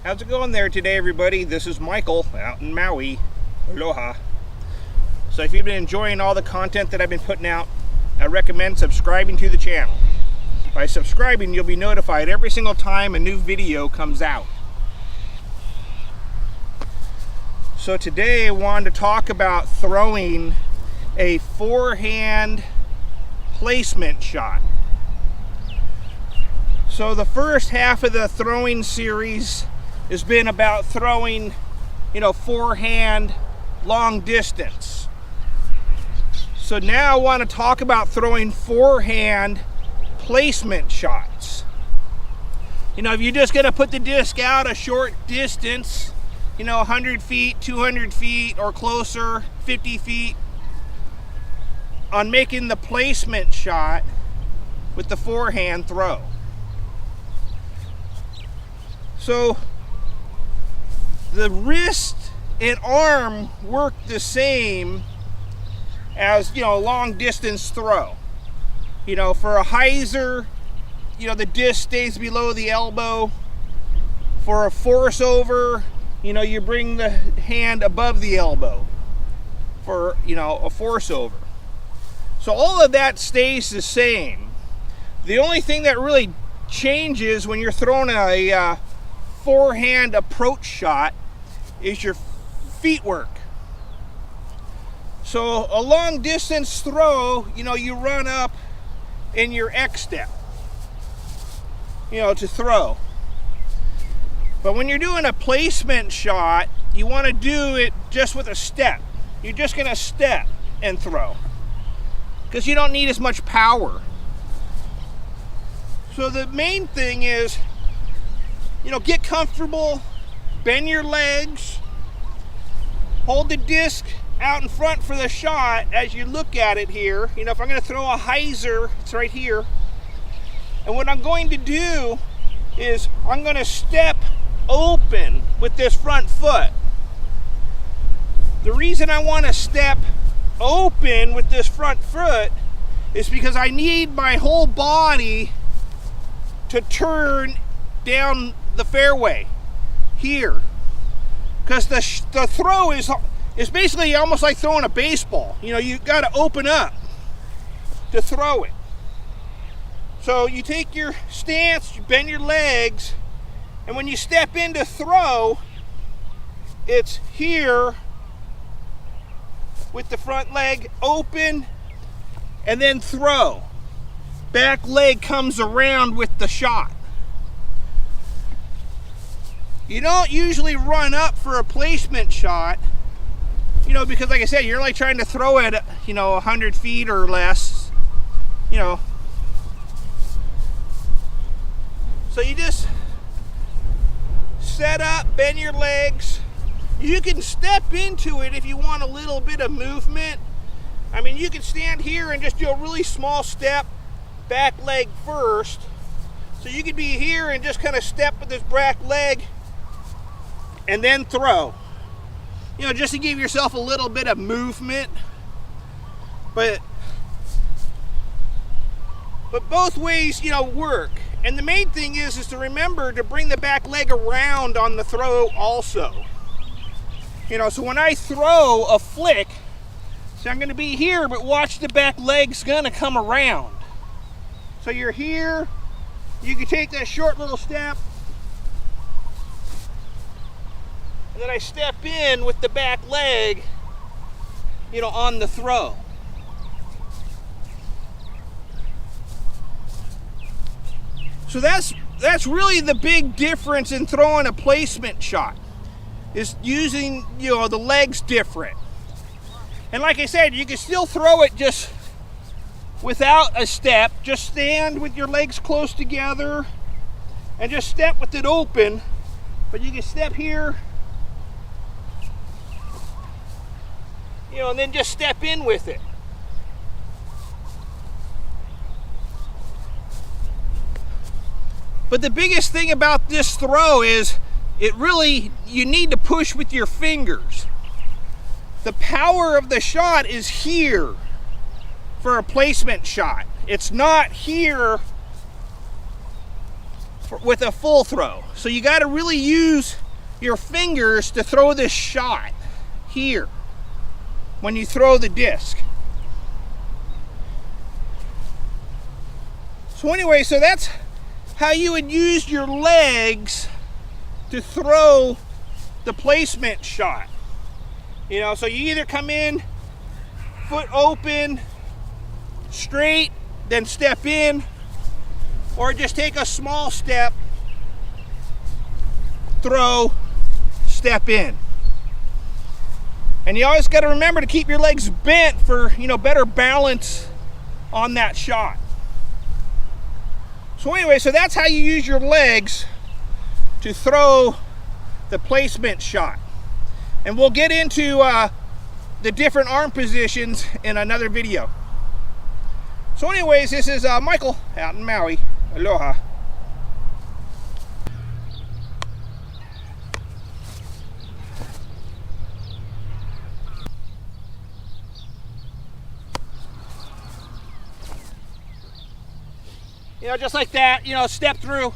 How's it going there today, everybody? This is Michael out in Maui. Aloha. So if you've been enjoying all the content that I've been putting out, I recommend subscribing to the channel. By subscribing, you'll be notified every single time a new video comes out. So today I wanted to talk about throwing a forehand placement shot. So the first half of the throwing series has been about throwing, forehand long distance. So now I want to talk about throwing forehand placement shots. If you're just going to put the disc out a short distance, 100 feet, 200 feet or closer, 50 feet, on making the placement shot with the forehand throw. So the wrist and arm work the same as, a long distance throw. For a hyzer, the disc stays below the elbow. For a force over, you bring the hand above the elbow for, a force over. So all of that stays the same. The only thing that really changes when you're throwing a forehand approach shot is your feet work. So a long distance throw, you run up in your X step, to throw. But when you're doing a placement shot, you want to do it just with a step. You're just going to step and throw, because you don't need as much power. So the main thing is, get comfortable, bend your legs, hold the disc out in front for the shot as you look at it here. If I'm going to throw a hyzer, it's right here. And what I'm going to do is I'm going to step open with this front foot. The reason I want to step open with this front foot is because I need my whole body to turn down the fairway here, because the throw is basically almost like throwing a baseball. You got to open up to throw it. So you take your stance, you bend your legs, and when you step in to throw, it's here with the front leg open, and then throw. Back leg comes around with the shot. You don't usually run up for a placement shot, because like I said, you're like trying to throw it, 100 feet or less, So you just set up, bend your legs. You can step into it if you want a little bit of movement. You can stand here and just do a really small step, back leg first. So you could be here and just kind of step with this back leg and then throw. Just to give yourself a little bit of movement. But both ways, work. And the main thing is to remember to bring the back leg around on the throw also. So when I throw a flick, so I'm going to be here, but watch the back leg's going to come around. So you're here, you can take that short little step, and then I step in with the back leg, on the throw. So that's really the big difference in throwing a placement shot, is using, the legs different. And like I said, you can still throw it just without a step. Just stand with your legs close together and just step with it open. But you can step here, and then just step in with it. But the biggest thing about this throw is you need to push with your fingers. The power of the shot is here for a placement shot. It's not here with a full throw. So you got to really use your fingers to throw this shot here when you throw the disc. So anyway, so that's how you would use your legs to throw the placement shot. You know, so you either come in foot open, straight, then step in, or just take a small step, throw, step in. And you always got to remember to keep your legs bent for, you know, better balance on that shot. So anyway, so that's how you use your legs to throw the placement shot. And we'll get into the different arm positions in another video. So anyways, this is Michael out in Maui. Aloha. You know, just like that, you know, step through.